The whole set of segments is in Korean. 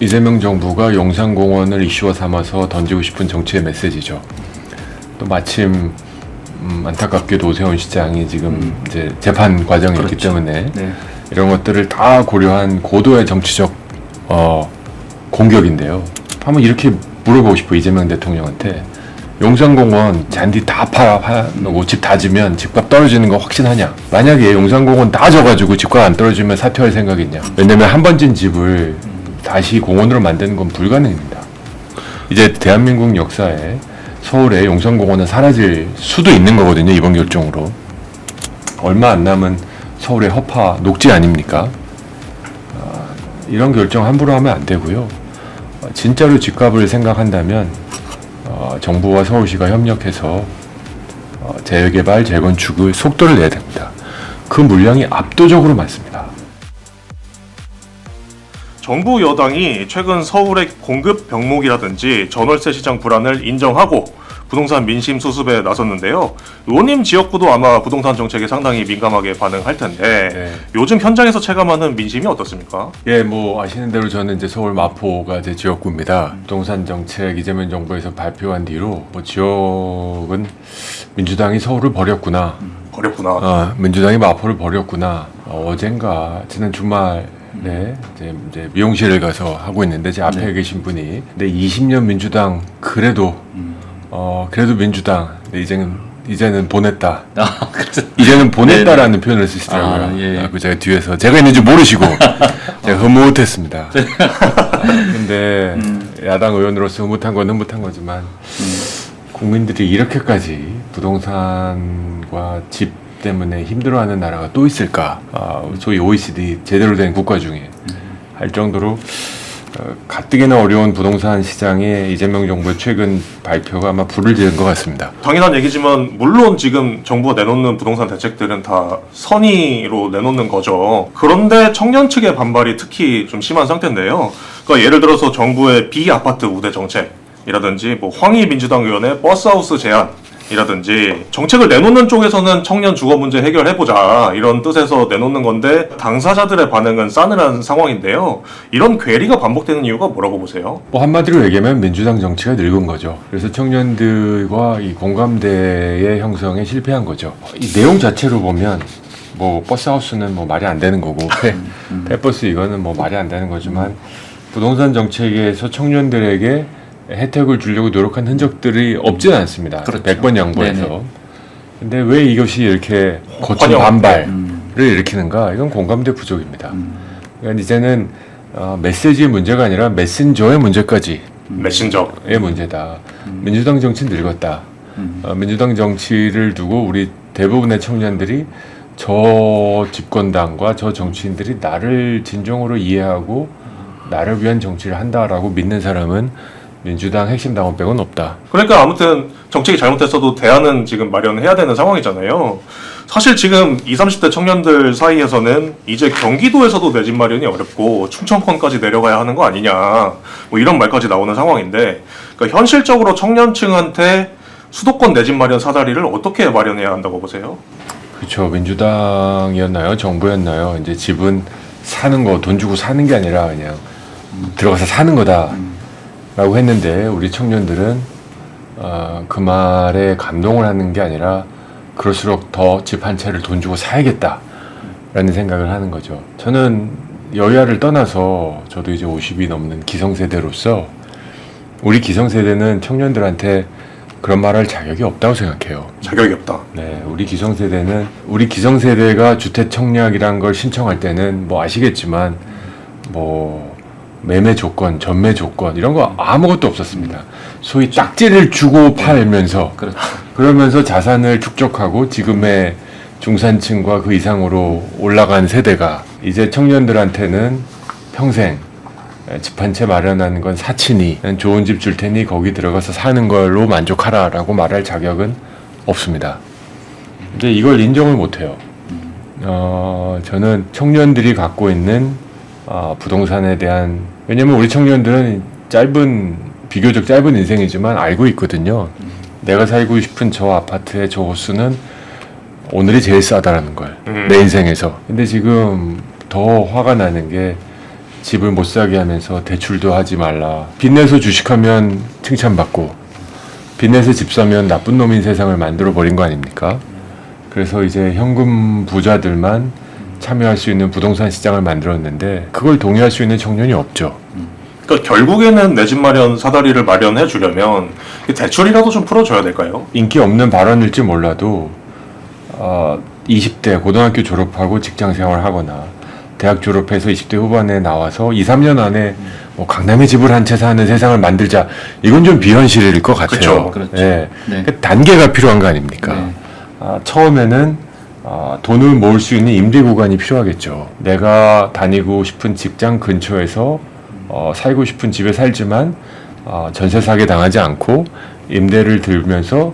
이재명 정부가 용산공원을 이슈화 삼아서 던지고 싶은 정치의 메시지죠. 또 마침 안타깝게도 오세훈 시장이 지금 이제 재판 과정에 있기 때문에 네. 이런 것들을 다 고려한 고도의 정치적 공격인데요. 한번 이렇게 물어보고 싶어 이재명 대통령한테. 용산공원 잔디 다 파놓고 집 다 지면 집값 떨어지는 거 확신하냐? 만약에 용산공원 다 져가지고 집값 안 떨어지면 사퇴할 생각이냐? 왜냐면 한 번 진 집을 다시 공원으로 만드는 건 불가능입니다. 이제 대한민국 역사에 서울의 용산공원은 사라질 수도 있는 거거든요. 이번 결정으로. 얼마 안 남은 서울의 허파 녹지 아닙니까? 이런 결정 함부로 하면 안 되고요. 진짜로 집값을 생각한다면 정부와 서울시가 협력해서 재개발, 재건축의 속도를 내야 됩니다. 그 물량이 압도적으로 많습니다. 정부 여당이 최근 서울의 공급 병목이라든지 전월세 시장 불안을 인정하고 부동산 민심 수습에 나섰는데요. 의원님 지역구도 아마 부동산 정책에 상당히 민감하게 반응할 텐데 네. 요즘 현장에서 체감하는 민심이 어떻습니까? 예, 뭐 아시는 대로 저는 이제 서울 마포가 제 지역구입니다. 부동산 정책 이재명 정부에서 발표한 뒤로 뭐 지역은 민주당이 서울을 버렸구나. 버렸구나. 민주당이 마포를 버렸구나. 어젠가 지난 주말에 이제 미용실을 가서 하고 있는데 제 앞에 계신 분이 근데 20년 민주당 그래도 민주당 근데 이제는 보냈다. 이제는 보냈다라는 표현을 쓰시더라고요. 예. 제가 뒤에서 제가 있는지 모르시고 제가 흐뭇했습니다. 근데 야당 의원으로서 흐뭇한 건 흐뭇한 거지만 국민들이 이렇게까지 부동산과 집 때문에 힘들어하는 나라가 또 있을까? 소위 OECD 제대로 된 국가 중에 할 정도로 가뜩이나 어려운 부동산 시장에 이재명 정부의 최근 발표가 아마 불을 지른 것 같습니다. 당연한 얘기지만 물론 지금 정부가 내놓는 부동산 대책들은 다 선의로 내놓는 거죠. 그런데 청년 측의 반발이 특히 좀 심한 상태인데요. 그러니까 예를 들어서 정부의 비아파트 우대 정책이라든지 뭐 황희 민주당 의원의 버스하우스 제한 이라든지 정책을 내놓는 쪽에서는 청년 주거 문제 해결해보자 이런 뜻에서 내놓는 건데 당사자들의 반응은 싸늘한 상황인데요. 이런 괴리가 반복되는 이유가 뭐라고 보세요? 뭐 한마디로 얘기하면 민주당 정치가 늙은 거죠. 그래서 청년들과 이 공감대의 형성에 실패한 거죠. 이 내용 자체로 보면 뭐 버스하우스는 뭐 말이 안 되는 거고 폐버스 이거는 뭐 말이 안 되는 거지만 부동산 정책에서 청년들에게 혜택을 주려고 노력한 흔적들이 없지는 않습니다. 그렇죠. 100번 양보해서. 네네. 근데 왜 이것이 이렇게 거친 반발을 일으키는가? 이건 공감대 부족입니다. 그러니까 이제는 메시지의 문제가 아니라 메신저의 문제까지 메신저의 문제다. 민주당 정치는 늙었다. 민주당 정치를 두고 우리 대부분의 청년들이 저 집권당과 저 정치인들이 나를 진정으로 이해하고 나를 위한 정치를 한다라고 믿는 사람은 민주당 핵심 당원 빼고는 없다. 그러니까 아무튼 정책이 잘못됐어도 대안은 지금 마련해야 되는 상황이잖아요. 사실 지금 20, 30대 청년들 사이에서는 이제 경기도에서도 내 집 마련이 어렵고 충청권까지 내려가야 하는 거 아니냐 뭐 이런 말까지 나오는 상황인데 그러니까 현실적으로 청년층한테 수도권 내 집 마련 사다리를 어떻게 마련해야 한다고 보세요? 그렇죠. 민주당이었나요? 정부였나요? 이제 집은 사는 거, 돈 주고 사는 게 아니라 그냥 들어가서 사는 거다 라고 했는데 우리 청년들은 그 말에 감동을 하는 게 아니라 그럴수록 더 집 한 채를 돈 주고 사야겠다 라는 생각을 하는 거죠. 저는 여야를 떠나서 저도 이제 50이 넘는 기성세대로서 우리 기성세대는 청년들한테 그런 말할 자격이 없다고 생각해요. 자격이 없다. 네, 우리 기성세대가 주택 청약이란 걸 신청할 때는 뭐 아시겠지만 뭐 매매 조건, 전매 조건 이런 거 아무것도 없었습니다. 소위 딱지를 주고 팔면서 그렇죠. 그러면서 자산을 축적하고 지금의 중산층과 그 이상으로 올라간 세대가 이제 청년들한테는 평생 집 한 채 마련하는 건 사치니 좋은 집 줄 테니 거기 들어가서 사는 걸로 만족하라라고 말할 자격은 없습니다. 이제 이걸 인정을 못해요. 저는 청년들이 갖고 있는 부동산에 대한 왜냐면 우리 청년들은 비교적 짧은 인생이지만 알고 있거든요. 내가 살고 싶은 저 아파트의 저 호수는 오늘이 제일 싸다라는 걸 내 인생에서. 근데 지금 더 화가 나는 게 집을 못 사게 하면서 대출도 하지 말라. 빚내서 주식하면 칭찬받고 빚내서 집 사면 나쁜 놈인 세상을 만들어 버린 거 아닙니까? 그래서 이제 현금 부자들만 참여할 수 있는 부동산 시장을 만들었는데 그걸 동의할 수 있는 청년이 없죠. 그러니까 결국에는 내 집 마련 사다리를 마련해 주려면 대출이라도 좀 풀어줘야 될까요? 인기 없는 발언일지 몰라도 20대 고등학교 졸업하고 직장 생활하거나 대학 졸업해서 20대 후반에 나와서 2, 3년 안에 뭐 강남에 집을 한 채 사는 세상을 만들자. 이건 좀 비현실일 것 같아요. 그렇죠. 예. 네. 그 단계가 필요한 거 아닙니까? 네. 처음에는 돈을 모을 수 있는 임대 구간이 필요하겠죠. 내가 다니고 싶은 직장 근처에서 살고 싶은 집에 살지만 전세 사기 당하지 않고 임대를 들면서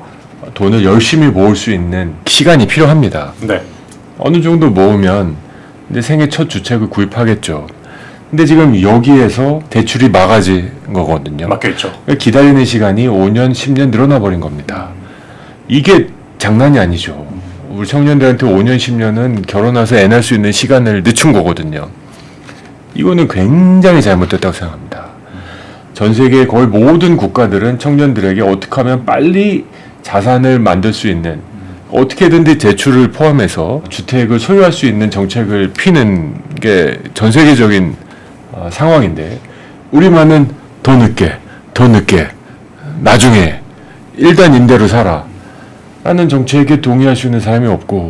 돈을 열심히 모을 수 있는 시간이 필요합니다. 네. 어느 정도 모으면 이제 생애 첫 주택을 구입하겠죠. 근데 지금 여기에서 대출이 막아진 거거든요. 맞겠죠. 기다리는 시간이 5년, 10년 늘어나 버린 겁니다. 이게 장난이 아니죠. 우리 청년들한테 5년, 10년은 결혼해서 애 낳을 수 있는 시간을 늦춘 거거든요. 이거는 굉장히 잘못됐다고 생각합니다. 전 세계 거의 모든 국가들은 청년들에게 어떻게 하면 빨리 자산을 만들 수 있는 어떻게든지 대출을 포함해서 주택을 소유할 수 있는 정책을 피는 게 전 세계적인 상황인데 우리만은 더 늦게 나중에 일단 임대로 살아 라는 정책에 동의할 수 있는 사람이 없고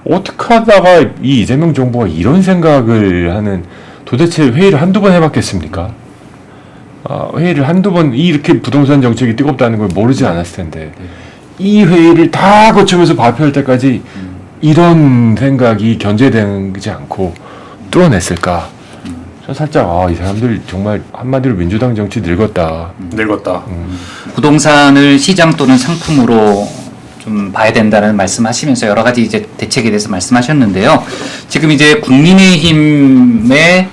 어떻게 하다가 이 이재명 정부가 이런 생각을 하는 도대체 회의를 한두 번 해봤겠습니까? 회의를 한두 번 이렇게 부동산 정책이 뜨겁다는 걸 모르지 않았을 텐데 이 회의를 다 거치면서 발표할 때까지 이런 생각이 견제되지 않고 뚫어냈을까? 저 살짝 이 사람들 정말 한마디로 민주당 정치 늙었다. 늙었다. 부동산을 시장 또는 상품으로 좀 봐야 된다는 말씀하시면서 여러 가지 이제 대책에 대해서 말씀하셨는데요. 지금 이제 국민의힘의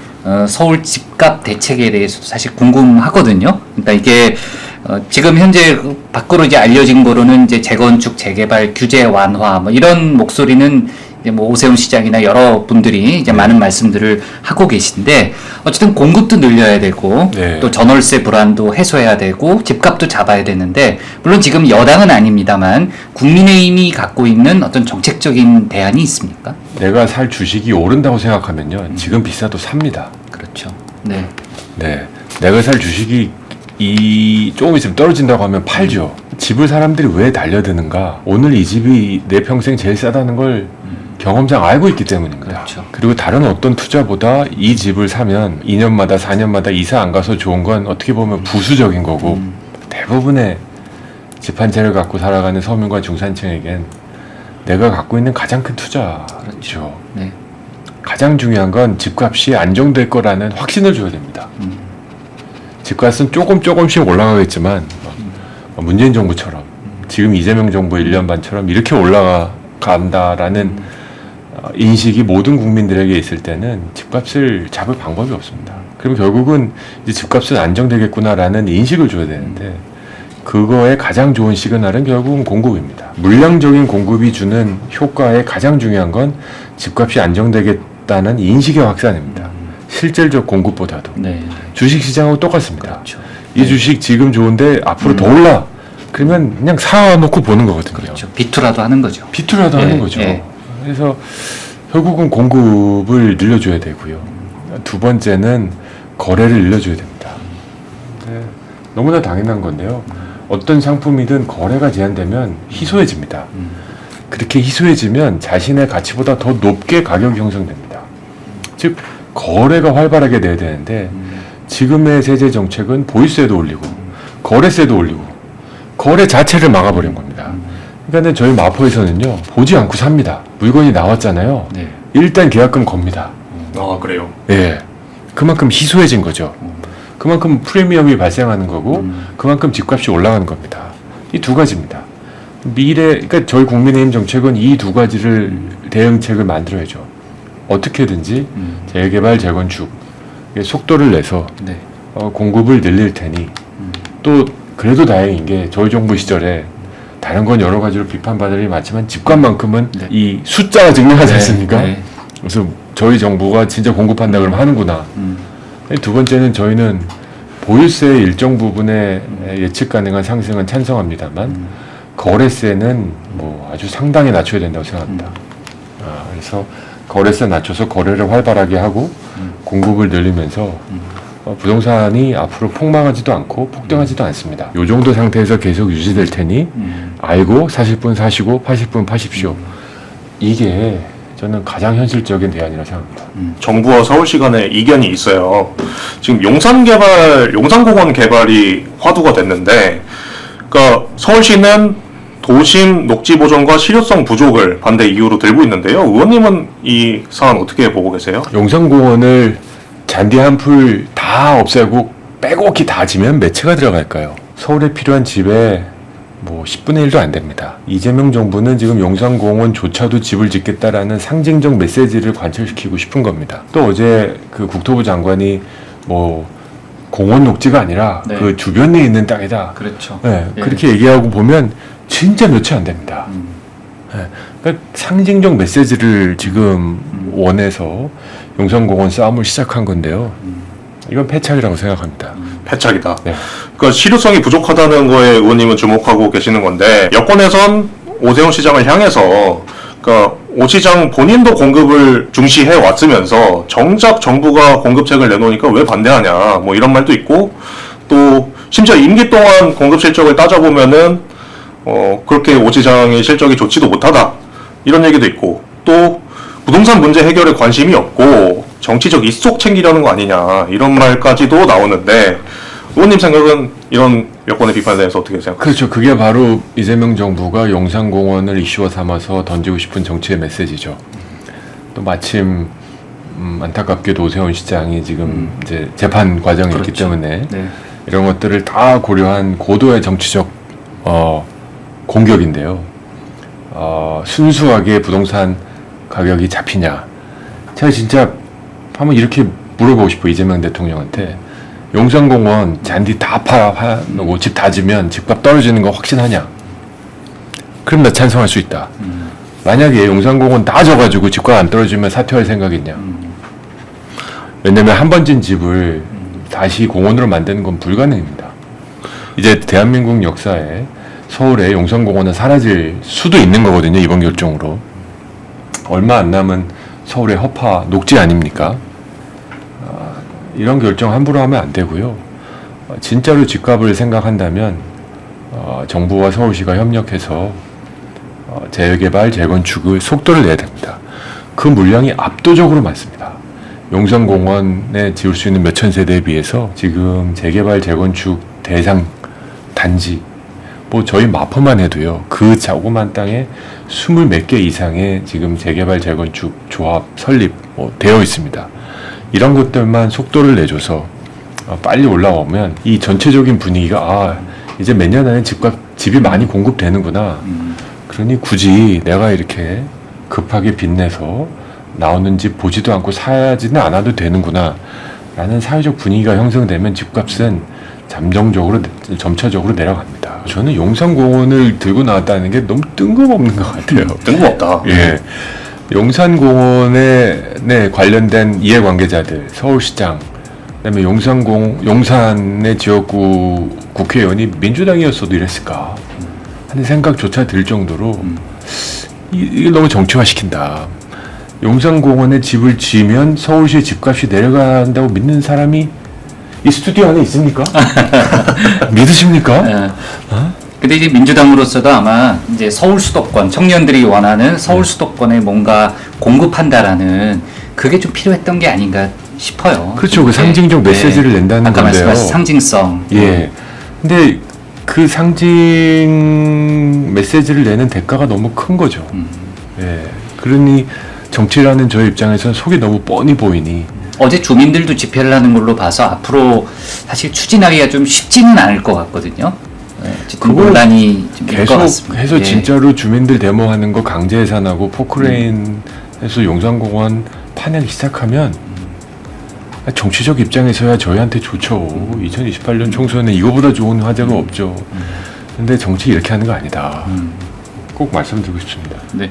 서울 집값 대책에 대해서도 사실 궁금하거든요. 그러니까 이게 지금 현재 밖으로 이제 알려진 거로는 이제 재건축, 재개발, 규제 완화 뭐 이런 목소리는 이제 뭐 오세훈 시장이나 여러 분들이 이제 많은 말씀들을 하고 계신데 어쨌든 공급도 늘려야 되고 네. 또 전월세 불안도 해소해야 되고 집값도 잡아야 되는데 물론 지금 여당은 아닙니다만 국민의힘이 갖고 있는 어떤 정책적인 대안이 있습니까? 내가 살 주식이 오른다고 생각하면요. 지금 비싸도 삽니다. 그렇죠. 네. 네. 내가 살 주식이 조금 있으면 떨어진다고 하면 팔죠. 집을 사람들이 왜 달려드는가? 오늘 이 집이 내 평생 제일 싸다는 걸 경험상 알고 있기 때문입니다. 그렇죠. 그리고 다른 어떤 투자보다 이 집을 사면 2년마다 4년마다 이사 안 가서 좋은 건 어떻게 보면 부수적인 거고 대부분의 집 한 채를 갖고 살아가는 서민과 중산층에겐 내가 갖고 있는 가장 큰 투자죠. 네. 가장 중요한 건 집값이 안정될 거라는 확신을 줘야 됩니다. 집값은 조금씩 올라가겠지만 문재인 정부처럼 지금 이재명 정부 1년 반처럼 이렇게 올라간다라는 인식이 모든 국민들에게 있을 때는 집값을 잡을 방법이 없습니다. 그럼 결국은 이제 집값은 안정되겠구나라는 인식을 줘야 되는데 그거의 가장 좋은 시그널은 결국은 공급입니다. 물량적인 공급이 주는 효과의 가장 중요한 건 집값이 안정되겠다는 인식의 확산입니다. 실질적 공급보다도. 네. 주식시장하고 똑같습니다. 그렇죠. 이 주식 지금 좋은데 앞으로 더 올라. 그러면 그냥 사놓고 보는 거거든요. 그렇죠. 비투라도 하는 거죠. 비투라도 하는 거죠. 그래서 결국은 공급을 늘려줘야 되고요. 두 번째는 거래를 늘려줘야 됩니다. 네, 너무나 당연한 건데요. 어떤 상품이든 거래가 제한되면 희소해집니다. 그렇게 희소해지면 자신의 가치보다 더 높게 가격이 형성됩니다. 즉 거래가 활발하게 돼야 되는데 지금의 세제 정책은 보유세도 올리고 거래세도 올리고 거래 자체를 막아버린 겁니다. 그러니까 저희 마포에서는요 보지 않고 삽니다. 물건이 나왔잖아요. 네. 일단 계약금 겁니다. 아, 그래요. 예, 그만큼 희소해진 거죠. 그만큼 프리미엄이 발생하는 거고 그만큼 집값이 올라가는 겁니다. 이 두 가지입니다. 그러니까 저희 국민의힘 정책은 이 두 가지를 대응책을 만들어야죠. 어떻게든지 재개발, 재건축 속도를 내서 네. 공급을 늘릴 테니 또 그래도 다행인 게 저희 정부 시절에 다른 건 여러 가지로 비판받을 일이 많지만 집값만큼은 네. 이 숫자가 증명하지 않습니까? 네. 그래서 저희 정부가 진짜 공급한다 그러면 하는구나. 두 번째는 저희는 보유세의 일정 부분의 예측 가능한 상승은 찬성합니다만 거래세는 뭐 아주 상당히 낮춰야 된다고 생각합니다. 그래서 거래세 낮춰서 거래를 활발하게 하고 공급을 늘리면서 부동산이 앞으로 폭망하지도 않고 폭등하지도 않습니다. 이 정도 상태에서 계속 유지될 테니 알고 사실 분 사시고 파실 분 파십시오. 이게 저는 가장 현실적인 대안이라고 생각합니다. 정부와 서울시 간에 이견이 있어요. 지금 용산공원 개발이 화두가 됐는데, 그러니까 서울시는 도심 녹지 보존과 실효성 부족을 반대 이유로 들고 있는데요. 의원님은 이 사안 어떻게 보고 계세요? 용산공원을 잔디 한 풀 다 없애고 빼곡히 다 지면 몇 채가 들어갈까요? 서울에 필요한 집에 뭐 10분의 1도 안 됩니다. 이재명 정부는 지금 용산공원조차도 집을 짓겠다라는 상징적 메시지를 관철시키고 싶은 겁니다. 또 어제 그 국토부 장관이 뭐 공원 녹지가 아니라 네. 그 주변에 있는 땅이다. 그렇죠. 네, 예. 그렇게 얘기하고 보면 진짜 몇 채 안 됩니다. 네, 그러니까 상징적 메시지를 지금 원해서 용산공원 싸움을 시작한 건데요. 이건 패착이라고 생각합니다. 패착이다. 네. 그러니까 실효성이 부족하다는 거에 의원님은 주목하고 계시는 건데, 여권에선 오세훈 시장을 향해서 그러니까 오 시장 본인도 공급을 중시해 왔으면서 정작 정부가 공급책을 내놓으니까 왜 반대하냐 뭐 이런 말도 있고, 또 심지어 임기 동안 공급 실적을 따져보면은 그렇게 오 시장의 실적이 좋지도 못하다 이런 얘기도 있고, 또 부동산 문제 해결에 관심이 없고 정치적 이속 챙기려는 거 아니냐 이런 말까지도 나오는데, 의원님 생각은 이런 여권의 비판에 대해서 어떻게 생각하세요? 그렇죠. 그게 바로 이재명 정부가 용산공원을 이슈화 삼아서 던지고 싶은 정치의 메시지죠. 또 마침 안타깝게도 오세훈 시장이 지금 이제 재판 과정에 있기 그렇죠. 때문에 네. 이런 것들을 다 고려한 고도의 정치적 공격인데요. 순수하게 부동산 가격이 잡히냐? 제가 진짜 한번 이렇게 물어보고 싶어요. 이재명 대통령한테. 용산공원 잔디 다 파놓고 집 다 지면 집값 떨어지는 거 확신하냐? 그럼 나 찬성할 수 있다. 만약에 용산공원 다 져가지고 집값 안 떨어지면 사퇴할 생각이냐? 왜냐면 한 번 진 집을 다시 공원으로 만드는 건 불가능입니다. 이제 대한민국 역사에 서울의 용산공원은 사라질 수도 있는 거거든요. 이번 결정으로. 얼마 안 남은 서울의 허파 녹지 아닙니까? 이런 결정 함부로 하면 안 되고요. 진짜로 집값을 생각한다면 정부와 서울시가 협력해서 재개발, 재건축의 속도를 내야 됩니다. 그 물량이 압도적으로 많습니다. 용산공원에 지을 수 있는 몇천 세대에 비해서 지금 재개발, 재건축 대상 단지 뭐 저희 마포만 해도요. 그 자그만 땅에 20몇 개 이상의 지금 재개발, 재건축 조합 설립 되어 있습니다. 이런 것들만 속도를 내줘서 빨리 올라오면 이 전체적인 분위기가 이제 몇 년 안에 집이 많이 공급되는구나. 그러니 굳이 내가 이렇게 급하게 빚내서 나오는 집 보지도 않고 사지는 않아도 되는구나 라는 사회적 분위기가 형성되면 집값은 잠정적으로 점차적으로 내려갑니다. 저는 용산공원을 들고 나왔다는 게 너무 뜬금없는 것 같아요. 뜬금없다. 예. 용산공원에 관련된 이해관계자들, 서울시장, 그다음에 용산의 지역구 국회의원이 민주당이었어도 이랬을까 하는 생각조차 들 정도로 이게 너무 정치화시킨다. 용산공원에 집을 지으면 서울시의 집값이 내려간다고 믿는 사람이 이 스튜디오 안에 있습니까? 믿으십니까? 근데 이제 민주당으로서도 아마 이제 서울 수도권 청년들이 원하는 서울 수도권에 뭔가 공급한다라는 그게 좀 필요했던 게 아닌가 싶어요. 그렇죠. 그 상징적 메시지를 낸다는 아까 건데요. 말씀하신 상징성. 예. 근데 그 상징 메시지를 내는 대가가 너무 큰 거죠. 예. 그러니 정치라는 저의 입장에서는 속이 너무 뻔히 보이니. 어제 주민들도 집회를 하는 걸로 봐서 앞으로 사실 추진하기가 좀 쉽지는 않을 것 같거든요. 어쨌든 논란이 좀 될 것 같습니다. 계속 해서 예. 진짜로 주민들 데모하는 거 강제 해산하고 포크레인에서 용산공원 파내기 시작하면 정치적 입장에서야 저희한테 좋죠. 2028년 총선에 이거보다 좋은 화제가 없죠. 근데 정치 이렇게 하는 거 아니다. 꼭 말씀드리고 싶습니다. 네.